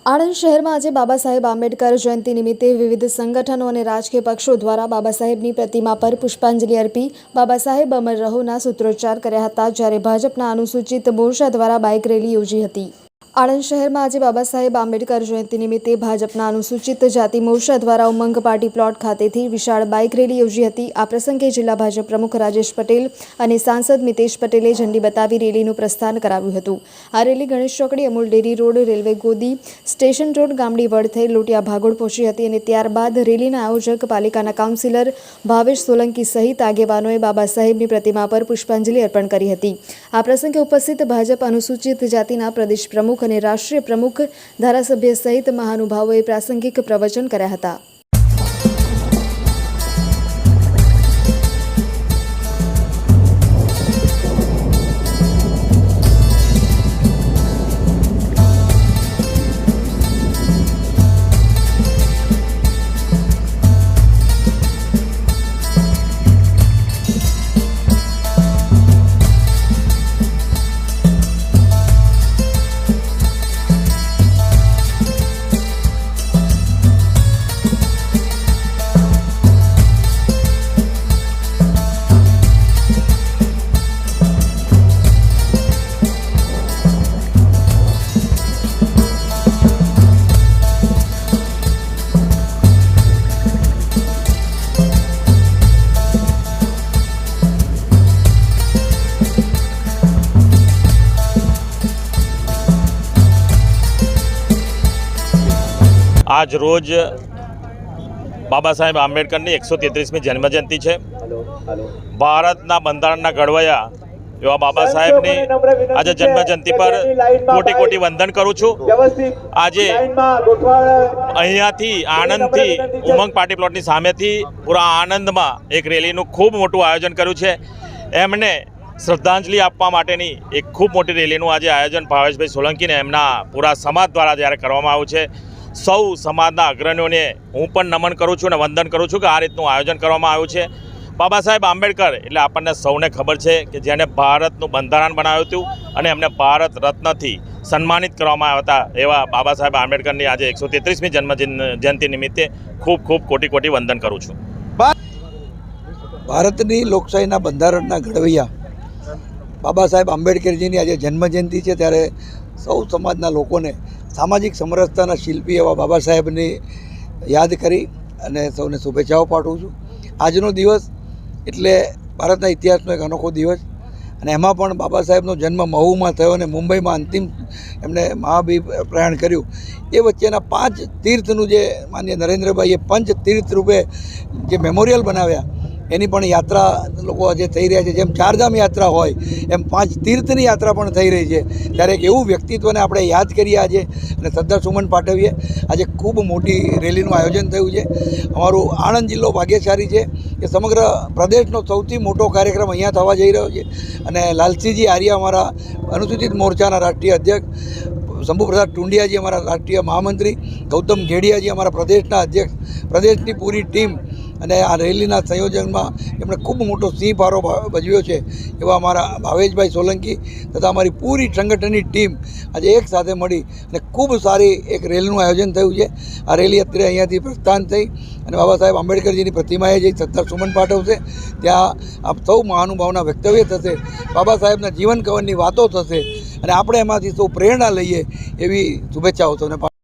આણંદ શહેરમાં આજે બાબા સાહેબ આંબેડકર જયંતિ નિમિત્તે વિવિધ સંગઠનો અને રાજકીય પક્ષો દ્વારા બાબા સાહેબની પ્રતિમા પર પુષ્પાંજલિ અર્પી બાબા સાહેબ અમર રહોના સૂત્રોચ્ચાર કર્યા હતા, જ્યારે ભાજપના અનુસૂચિત મોરચા દ્વારા બાઇક રેલી યોજી હતી। આણંદ શહેરમાં આજે બાબા સાહેબ આંબેડકર જયંતિ નિમિત્તે ભાજપના અનુસૂચિત જાતિ મોરચા દ્વારા ઉમંગ પાર્ટી પ્લોટ ખાતેથી વિશાળ બાઇક રેલી યોજી હતી। આ પ્રસંગે જિલ્લા ભાજપ પ્રમુખ રાજેશ પટેલ અને સાંસદ મિતેશ પટેલે ઝંડી બતાવી રેલીનું પ્રસ્થાન કરાવ્યું હતું। આ રેલી ગણેશ ચોકડી, અમૂલ ડેરી રોડ, રેલવે ગોદી, સ્ટેશન રોડ, ગામડી વડ થઈ લોટિયા ભાગોળ પહોંચી હતી અને ત્યારબાદ રેલીના આયોજક પાલિકાના કાઉન્સિલર ભાવેશ સોલંકી સહિત આગેવાનોએ બાબા સાહેબની પ્રતિમા પર પુષ્પાંજલિ અર્પણ કરી હતી। આ પ્રસંગે ઉપસ્થિત ભાજપ અનુસૂચિત જાતિના પ્રદેશ પ્રમુખ અને રાષ્ટ્રીય પ્રમુખ, ધારાસભ્ય સહિત મહાનુભાવોએ પ્રાસંગિક પ્રવચન કર્યા હતા। आज रोज बाबा साहेब आंबेडकरनी 133मी जन्मजयंती है। भारतना बंधारणना घड़वया एवा बाबा साहेबनी आज जन्मजयंती पर कोटी कोटी वंदन करूँ छूँ। आज अहींयाथी आनंदथी उमंग पार्टी प्लॉटनी सामेथी पूरा आनंद में एक रेलीनु खूब मोटुं आयोजन कर्युं छे। एमने श्रद्धांजलि आपवा माटेनी एक खूब मोटी रेलीनु आज आयोजन भावेशभाई सोलंकी ने एमना पूरा समाज द्वारा ज्यारे करवामां आव्युं छे। सौ समाजना अग्रणीओने हूँ पण नमन करूँ छूँ ने वंदन करूँ छूँ कि आ रीतनु आयोजन करवामां आव्युं छे। बाबा साहेब आंबेडकर एटले आपणने सौने खबर है कि जेने भारतनुं बंधारण बनाव्युं हतुं अने एमने भारत रत्नथी सन्मानित करवामां आव्या हता एवा बाबा साहेब आंबेडकरनी आज 133मी जन्म जयंती निमित्ते खूब खूब कोटी कोटी वंदन करूँ छूँ। भारतनी लोकशाहीना बंधारणना घड़वैया बाबा साहेब आंबेडकरजीनी आज जन्मजयंती है, त्यारे सौ समाजना लोकोने सामाजिक समरसताना शिल्पी एवा बाबा साहेबने याद करी अने सौने शुभेच्छाओ पाठवुं छुं। आजनो दिवस एटले भारतना इतिहासनो एक अनोखो दिवस अने एमां पण बाबा साहेबनो जन्म महूमां थयो अने मुंबईमां अंतिम एमणे महाप्रयाण कर्युं। ए वच्चेना 5 तीर्थनुं जे माननीय नरेन्द्रभाईए पंच तीर्थ रूपे जे मेमोरियल बनाव्या एनी पण यात्रा लोको आज थई रह्या छे। जेम चारधाम यात्रा होय एम 5 तीर्थनी यात्रा पण थई रही है। त्यारे एक एवुं व्यक्तित्वने आपणे याद करीए आज अने श्रद्धासुमन पाठवीए। आज खूब मोटी रेलीनुं आयोजन थयुं छे। अमारुं आणंद जिल्लो भाग्यशाળી છે કે સમગ્ર પ્રદેશનો સૌથી મોટો કાર્યક્રમ અહીંયા થવા જઈ રહ્યો છે અને લાલસિંહજી આર્યા અમારા અનુસૂચિત મોરચાના રાષ્ટ્રીય અધ્યક્ષ, શંભુપ્રસાદ ટુંડિયાજી અમારા રાષ્ટ્રીય महामंत्री, गौतम घेड़ियाजी अमरा प्रदेशना अध्यक्ष, प्रदेशनी पूरी टीम अने आ रेलीना संयोजनमां एमणे खूब मोटो सिंह फारो भजव्यो छे एवा अमारा भावेशभाई सोलंकी तथा अमारी पूरी संगठननी टीम आज एक साथे मळी अने खूब सारी एक रेलीनुं आयोजन थयुं छे। आ रेली अत्यारे अहींयाथी प्रस्थान थई अने बाबा साहेब आंबेडकरजीनी प्रतिमाए जई श्रद्धासुमन पाठवशे। त्यां आप सौ महानुभावना वक्तव्य थशे, बाबा साहेबना जीवन कवननी वातो थशे अने आपणे एमांथी सौ प्रेरणा लईए एवी शुभेच्छाओ सौने।